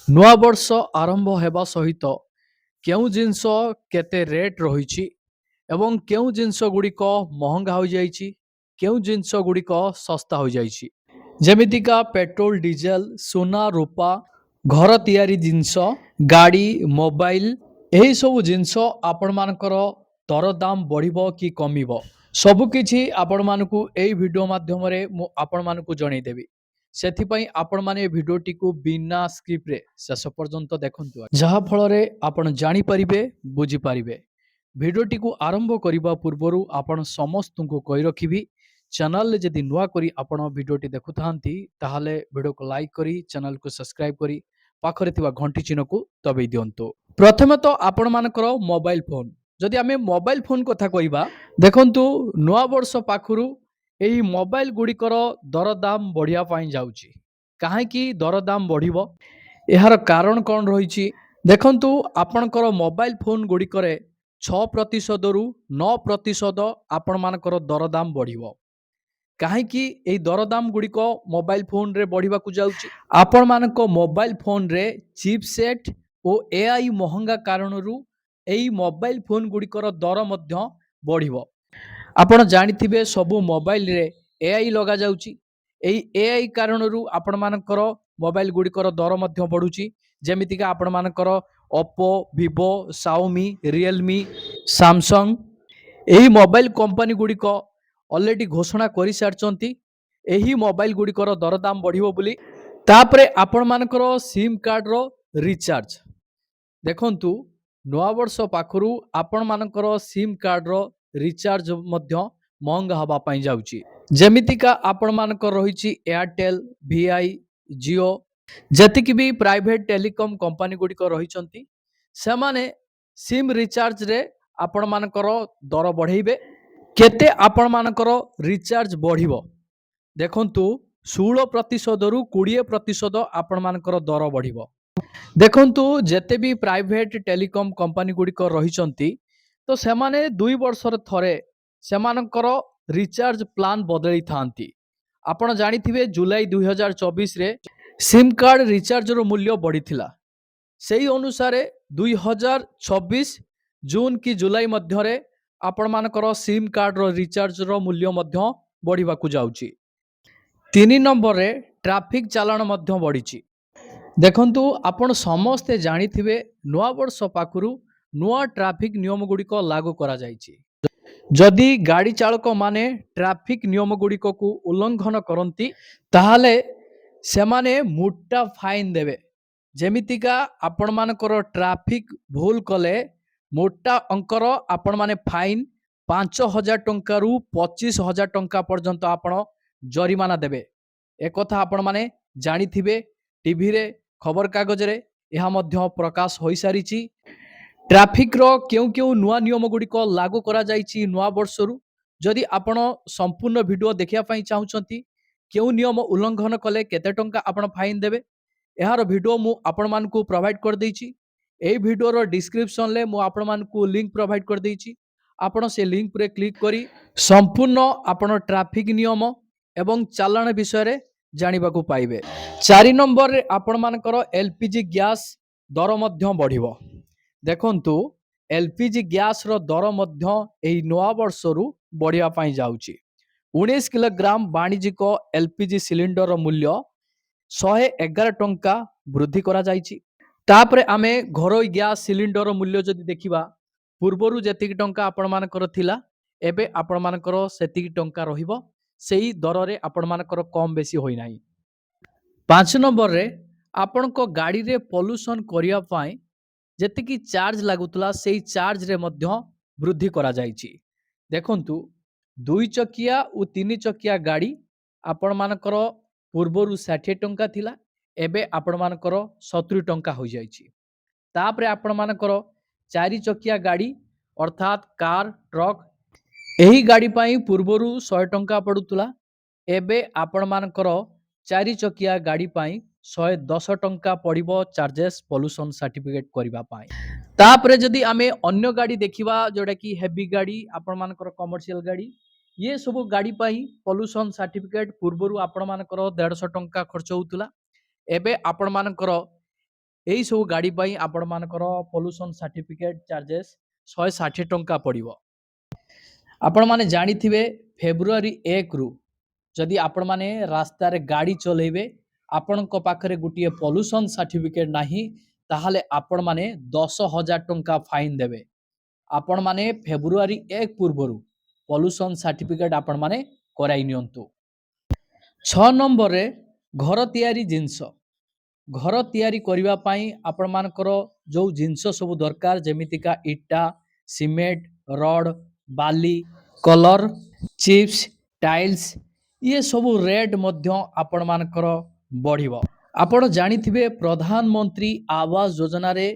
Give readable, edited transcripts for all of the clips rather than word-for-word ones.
ନୂଆ ବର୍ଷ ଆରମ୍ଭ ହେବା ସହିତ କେଉଁ ଜିନିଷ କେତେ ରେଟ୍ ରହିଛି ଏବଂ କେଉଁ ଜିନିଷ ଗୁଡ଼ିକ ମହଙ୍ଗା ହୋଇଯାଇଛି, କେଉଁ ଜିନିଷ ଗୁଡ଼ିକ ଶସ୍ତା ହୋଇଯାଇଛି। ଯେମିତିକା ପେଟ୍ରୋଲ, ଡିଜେଲ, ସୁନା, ରୂପା, ଘର ତିଆରି ଜିନିଷ, ଗାଡ଼ି, ମୋବାଇଲ, ଏହିସବୁ ଜିନିଷ ଆପଣମାନଙ୍କର ଦରଦାମ ବଢ଼ିବ କି କମିବ, ସବୁକିଛି ଆପଣମାନଙ୍କୁ ଏହି ଭିଡ଼ିଓ ମାଧ୍ୟମରେ ମୁଁ ଆପଣମାନଙ୍କୁ ଜଣେଇଦେବି। ସେଥିପାଇଁ ଆପଣମାନେ ଏ ଭିଡ଼ିଓଟିକୁ ବିନା ସ୍କ୍ରିପ୍ଟରେ ଶେଷ ପର୍ଯ୍ୟନ୍ତ ଦେଖନ୍ତୁ, ଯାହା ଫଳରେ ଆପଣ ଜାଣିପାରିବେ, ବୁଝିପାରିବେ। ଭିଡ଼ିଓଟିକୁ ଆରମ୍ଭ କରିବା ପୂର୍ବରୁ ଆପଣ ସମସ୍ତଙ୍କୁ କହି ରଖିବି, ଚ୍ୟାନେଲରେ ଯଦି ନୂଆ କରି ଆପଣ ଭିଡ଼ିଓଟି ଦେଖୁଥାନ୍ତି ତାହେଲେ ଭିଡ଼ିଓକୁ ଲାଇକ୍ କରି ଚ୍ୟାନେଲକୁ ସବସ୍କ୍ରାଇବ୍ କରି ପାଖରେ ଥିବା ଘଣ୍ଟି ଚିହ୍ନକୁ ଦବାଇ ଦିଅନ୍ତୁ। ପ୍ରଥମେ ତ ଆପଣମାନଙ୍କର ମୋବାଇଲ ଫୋନ୍, ଯଦି ଆମେ ମୋବାଇଲ ଫୋନ୍ କଥା କହିବା, ଦେଖନ୍ତୁ ନୂଆ ବର୍ଷ ପାଖରୁ ଏହି ମୋବାଇଲ ଗୁଡ଼ିକର ଦରଦାମ ବଢ଼ିବା ପାଇଁ ଯାଉଛି। କାହିଁକି ଦରଦାମ ବଢ଼ିବ, ଏହାର କାରଣ କ'ଣ ରହିଛି? ଦେଖନ୍ତୁ ଆପଣଙ୍କର ମୋବାଇଲ ଫୋନ୍ ଗୁଡ଼ିକରେ 6%ରୁ 9% ଆପଣମାନଙ୍କର ଦରଦାମ ବଢ଼ିବ। କାହିଁକି ଏହି ଦରଦାମ ଗୁଡ଼ିକ ମୋବାଇଲ ଫୋନ୍ରେ ବଢ଼ିବାକୁ ଯାଉଛି? ଆପଣମାନଙ୍କ ମୋବାଇଲ ଫୋନ୍ରେ ଚିପସେଟ୍ ଓ ଏଆଇ ମହଙ୍ଗା କାରଣରୁ ଏହି ମୋବାଇଲ ଫୋନ୍ ଗୁଡ଼ିକର ଦର ମଧ୍ୟ ବଢ଼ିବ। ଆପଣ ଜାଣିଥିବେ ସବୁ ମୋବାଇଲରେ ଏଆଇ ଲଗାଯାଉଛି। ଏହି ଏଆଇ କାରଣରୁ ଆପଣମାନଙ୍କର ମୋବାଇଲ ଗୁଡ଼ିକର ଦର ମଧ୍ୟ ବଢ଼ୁଛି। ଯେମିତିକା ଆପଣମାନଙ୍କର Oppo, Vivo, Xiaomi, Realme, Samsung, ଏହି ମୋବାଇଲ କମ୍ପାନୀ ଗୁଡ଼ିକ ଅଲରେଡ଼ି ଘୋଷଣା କରିସାରିଛନ୍ତି ଏହି ମୋବାଇଲ ଗୁଡ଼ିକର ଦରଦାମ ବଢ଼ିବ ବୋଲି। ତାପରେ ଆପଣମାନଙ୍କର ସିମ୍ କାର୍ଡ଼ର ରିଚାର୍ଜ, ଦେଖନ୍ତୁ ନୂଆବର୍ଷ ପାଖରୁ ଆପଣମାନଙ୍କର ସିମ୍ କାର୍ଡ଼ର ରିଚାର୍ଜ ମଧ୍ୟ ମହଙ୍ଗା ହେବା ପାଇଁ ଯାଉଛି। ଯେମିତିକା ଆପଣମାନଙ୍କର ରହିଛି ଏୟାରଟେଲ୍, ଭିଆଇ, ଜିଓ, ଯେତିକି ବି ପ୍ରାଇଭେଟ ଟେଲିକମ କମ୍ପାନୀ ଗୁଡ଼ିକ ରହିଛନ୍ତି, ସେମାନେ ସିମ୍ ରିଚାର୍ଜରେ ଆପଣମାନଙ୍କର ଦର ବଢ଼େଇବେ। କେତେ ଆପଣମାନଙ୍କର ରିଚାର୍ଜ ବଢ଼ିବ, ଦେଖନ୍ତୁ 16%ରୁ 20% ଆପଣମାନଙ୍କର ଦର ବଢ଼ିବ। ଦେଖନ୍ତୁ ଯେତେ ବି ପ୍ରାଇଭେଟ ଟେଲିକମ କମ୍ପାନୀ ଗୁଡ଼ିକ ରହିଛନ୍ତି, ତ ସେମାନେ 2 ବର୍ଷରେ ଥରେ ସେମାନଙ୍କର ରିଚାର୍ଜ ପ୍ଲାନ୍ ବଦଳେଇଥାନ୍ତି। ଆପଣ ଜାଣିଥିବେ ଜୁଲାଇ 2024ରେ ସିମ୍ କାର୍ଡ଼ ରିଚାର୍ଜର ମୂଲ୍ୟ ବଢ଼ିଥିଲା। ସେହି ଅନୁସାରେ 2026 ଜୁନ୍ କି ଜୁଲାଇ ମଧ୍ୟରେ ଆପଣମାନଙ୍କର ସିମ୍ କାର୍ଡ଼ର ରିଚାର୍ଜର ମୂଲ୍ୟ ମଧ୍ୟ ବଢ଼ିବାକୁ ଯାଉଛି। 3 ନମ୍ବରରେ ଟ୍ରାଫିକ୍ ଚାଲାଣ ମଧ୍ୟ ବଢ଼ିଛି। ଦେଖନ୍ତୁ ଆପଣ ସମସ୍ତେ ଜାଣିଥିବେ ନୂଆବର୍ଷ ପାଖରୁ ନୂଆ ଟ୍ରାଫିକ୍ ନିୟମ ଗୁଡ଼ିକ ଲାଗୁ କରାଯାଇଛି। ଯଦି ଗାଡ଼ି ଚାଳକମାନେ ଟ୍ରାଫିକ୍ ନିୟମ ଗୁଡ଼ିକକୁ ଉଲ୍ଲଂଘନ କରନ୍ତି ତାହେଲେ ସେମାନେ ମୋଟା ଫାଇନ୍ ଦେବେ। ଯେମିତିକା ଆପଣମାନଙ୍କର ଟ୍ରାଫିକ୍ ଭୁଲ କଲେ ମୋଟା ଅଙ୍କର ଆପଣମାନେ ଫାଇନ୍ 5,000 ଟଙ୍କାରୁ 25,000 ଟଙ୍କା ପର୍ଯ୍ୟନ୍ତ ଆପଣ ଜରିମାନା ଦେବେ। ଏକଥା ଆପଣମାନେ ଜାଣିଥିବେ, ଟିଭିରେ, ଖବରକାଗଜରେ ଏହା ମଧ୍ୟ ପ୍ରକାଶ ହୋଇସାରିଛି। ଟ୍ରାଫିକ୍ର କେଉଁ କେଉଁ ନୂଆ ନିୟମ ଗୁଡ଼ିକ ଲାଗୁ କରାଯାଇଛି ନୂଆ ବର୍ଷରୁ, ଯଦି ଆପଣ ସମ୍ପୂର୍ଣ୍ଣ ଭିଡ଼ିଓ ଦେଖିବା ପାଇଁ ଚାହୁଁଛନ୍ତି, କେଉଁ ନିୟମ ଉଲ୍ଲଂଘନ କଲେ କେତେ ଟଙ୍କା ଆପଣ ଫାଇନ୍ ଦେବେ, ଏହାର ଭିଡ଼ିଓ ମୁଁ ଆପଣମାନଙ୍କୁ ପ୍ରୋଭାଇଡ଼ କରିଦେଇଛି। ଏହି ଭିଡ଼ିଓର ଡିସ୍କ୍ରିପ୍ସନରେ ମୁଁ ଆପଣମାନଙ୍କୁ ଲିଙ୍କ ପ୍ରୋଭାଇଡ଼ କରିଦେଇଛି। ଆପଣ ସେ ଲିଙ୍କ ଉପରେ କ୍ଲିକ୍ କରି ସମ୍ପୂର୍ଣ୍ଣ ଆପଣ ଟ୍ରାଫିକ୍ ନିୟମ ଏବଂ ଚାଲାଣ ବିଷୟରେ ଜାଣିବାକୁ ପାଇବେ। 4 ନମ୍ବରରେ ଆପଣମାନଙ୍କର ଏଲପିଜି ଗ୍ୟାସ୍ ଦର ମଧ୍ୟ ବଢ଼ିବ। ଦେଖନ୍ତୁ ଏଲପିଜି ଗ୍ୟାସ୍ର ଦର ମଧ୍ୟ ଏହି ନୂଆ ବର୍ଷରୁ ବଢ଼ିବା ପାଇଁ ଯାଉଛି। 19 କିଲୋଗ୍ରାମ ବାଣିଜ୍ୟିକ ଏଲପିଜି ସିଲିଣ୍ଡରର ମୂଲ୍ୟ 111 ଟଙ୍କା ବୃଦ୍ଧି କରାଯାଇଛି। ତାପରେ ଆମେ ଘରୋଇ ଗ୍ୟାସ୍ ସିଲିଣ୍ଡରର ମୂଲ୍ୟ ଯଦି ଦେଖିବା, ପୂର୍ବରୁ ଯେତିକି ଟଙ୍କା ଆପଣମାନଙ୍କର ଥିଲା ଏବେ ଆପଣମାନଙ୍କର ସେତିକି ଟଙ୍କା ରହିବ। ସେହି ଦରରେ ଆପଣମାନଙ୍କର କମ୍ ବେଶୀ ହୋଇନାହିଁ। 5 ନମ୍ବରରେ ଆପଣଙ୍କ ଗାଡ଼ିରେ ପଲ୍ୟୁସନ୍ କରିବା ପାଇଁ ଯେତିକି ଚାର୍ଜ ଲାଗୁଥିଲା ସେହି ଚାର୍ଜରେ ମଧ୍ୟ ବୃଦ୍ଧି କରାଯାଇଛି। ଦେଖନ୍ତୁ 2 ଚକିଆ ଓ 3 ଚକିଆ ଗାଡ଼ି ଆପଣମାନଙ୍କର ପୂର୍ବରୁ 60 ଟଙ୍କା ଥିଲା, ଏବେ ଆପଣମାନଙ୍କର 70 ଟଙ୍କା ହୋଇଯାଇଛି। ତାପରେ ଆପଣମାନଙ୍କର 4 ଚକିଆ ଗାଡ଼ି ଅର୍ଥାତ୍ କାର୍, ଟ୍ରକ୍, ଏହି ଗାଡ଼ି ପାଇଁ ପୂର୍ବରୁ 100 ଟଙ୍କା ପଡ଼ୁଥିଲା, ଏବେ ଆପଣମାନଙ୍କର 4 ଚକିଆ ଗାଡ଼ି ପାଇଁ 110 ଟଙ୍କା ପଡ଼ିବ ଚାର୍ଜେସ୍ ପଲ୍ୟୁସନ୍ ସାର୍ଟିଫିକେଟ୍ କରିବା ପାଇଁ। ତାପରେ ଯଦି ଆମେ ଅନ୍ୟ ଗାଡ଼ି ଦେଖିବା, ଯେଉଁଟାକି ହେଭି ଗାଡ଼ି, ଆପଣମାନଙ୍କର କମର୍ସିଆଲ ଗାଡ଼ି, ଇଏ ସବୁ ଗାଡ଼ି ପାଇଁ ପଲ୍ୟୁସନ୍ ସାର୍ଟିଫିକେଟ୍ ପୂର୍ବରୁ ଆପଣମାନଙ୍କର 150 ଟଙ୍କା ଖର୍ଚ୍ଚ ହେଉଥିଲା, ଏବେ ଆପଣମାନଙ୍କର यही सब गाड़ी पाई आपण मानकर पॉल्यूशन सर्टिफिकेट चार्जेस 160 टंका पड़िबो। आपण माने जानिथिबे फेब्रुआरी 1 रु जदि आपण माने रास्ता रे गाड़ी चलेबे आपणक पाखरे गुटिए पॉल्यूशन सर्टिफिकेट नाही ताहाले आपण माने 10,000 टंका फाइन देबे। आपण माने फेब्रुआरी 1 पूर्वरु पॉल्यूशन सर्टिफिकेट आपण माने कराई नियंतु। 6 नंबर रे घर तयारी जिंस घर तयारी करिवा पाई आपण मानकर जो जिंस सब दरकार जेमितिका इटा सीमेंट रड बाली कलर चिप्स टाइल्स ये सब रेट मध्य आपण मानकर बढ़िबो। आपण जानिथिबे प्रधानमंत्री आवास योजना रे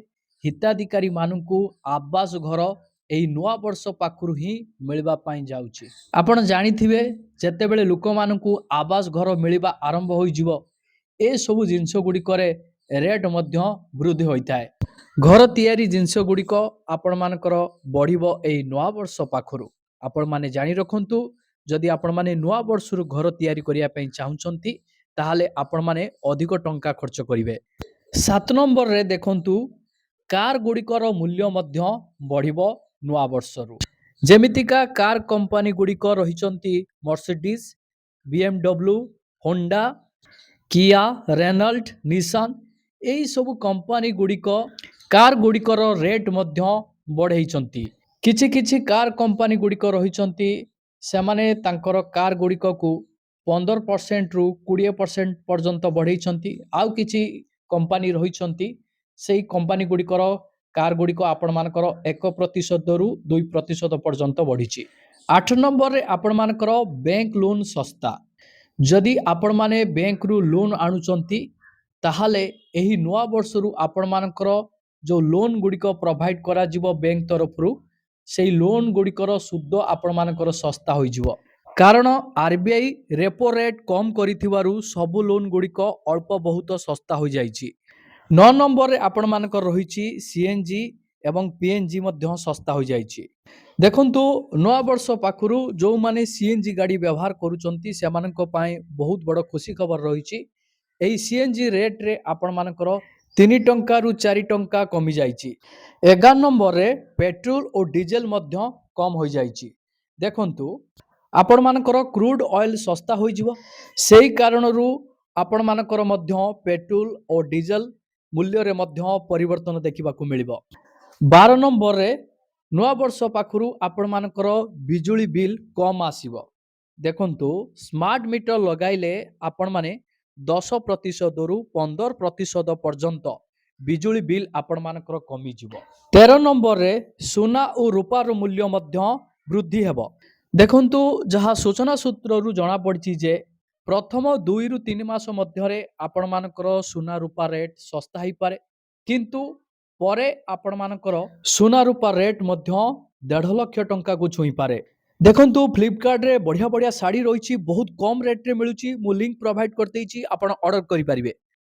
हिताधिकारी मानकु आवास घर एही नुआ वर्ष पाखरु ही मिलबा पाई जाउची। आपण जानिथिबे जेतेबेले लोक मानकु आवास घर मिलबा आरंभ होई जिवो ए सब जिंस गुडी करे रेट मध्य वृद्धि होइताए। घर तयारी जिंस गुडिक आपण मानकर बढ़िबो एही नुआ वर्ष पाखरु। आपण माने जानि रखंतु जदि आपण माने नुआ वर्षरु घर तयारी करिया पई चाहुचंती ताहाले आपण माने अधिक टंका खर्च करिवे। 7 नंबर रे देखंतु कार गुडिकर मूल्य मध्य बढ़िबो नुआ वर्षरु। जेमितिका कार कंपनी गुडिक रहिचंती Mercedes BMW Honda Kia Renault Nissan एही सब कंपनी गुडिक कार गुडिकर रेट मध्य बढ़ेइचंती। किछि किछि कार कंपनी गुडिक रहिचंती सेमाने तांकर कार गुडिक को 15% रु 20% पर्यंत बढ़ेइचंती। आउ किछि कंपनी रहिचंती सेही कंपनी गुडिकर कार गुडिक आपण मानकर 1% रु 2% पर्यंत बढ़िची। 8 नंबर रे आपण मानकर बैंक लोन सस्ता। जदि आपण माने बैंक रु लोन आणुचंती ताहाले एही नुआ वर्ष रु आपण मानकर जो लोन गुडिक प्रोवाइड करा जिवो बैंक तरफरु सेही लोन गुडिकर सुद आपण मानकर सस्ता होई जिवो। कारण आरबीआई रेपो रेट कम करिथिबारु सब लोन गुडिक अल्प बहुत सस्ता होई जाईची। 9 नंबर रे आपण मानकर रहिची सीएनजी एवं पीएनजी मध्य सस्ता होई जाईची। देखंतु नुआ वर्ष पाखरु जो माने सीएनजी गाड़ी व्यवहार करूचंती सेमानक पाए बहुत बड़ खुशी खबर रहिची। एही सीएनजी रेट रे आपण मानकर 3 टंका रु 4 टंका कमी जाईची। 11 नंबर रे पेट्रोल और डीजल मध्य कम होई जाईची। देखंतु आपण मानकर क्रूड ऑयल सस्ता होई जिवो सेही कारणरू आपण मानकर मध्य पेट्रोल और डीजल मूल्य रे मध्य परिवर्तन देखिबाकू मिलिबो। 12 नंबर रे नुआ वर्ष पाखरु आपण मानकर बिजुली बिल कम आसीबो। देखंतु स्मार्ट मीटर लगाइले आपण माने 10% रु 15% पर्यंत बिजुली बिल आपण मानकर कमी जिवो। 13 नंबर रे सोना और रूपार मूल्य मध्य वृद्धि हेबो। देखंतु जहा सूचना सूत्र रु जना पड़ची जे प्रथम 2 रु 3 मास मध्य रे आपण मानकर सोना रूपा रेट सस्ता ही पारे किंतु परे आपण मानकर सोना रूपा रेट मध्य 1.5 लाख टंका को छुई पारे। देखंतु फ्लिपकार्ट रे बढ़िया बढ़िया साड़ी रही बहुत कम रेट रे मिलुची। मु लिंक प्रोवाइड करतेइची आपण ऑर्डर करि पारिबे।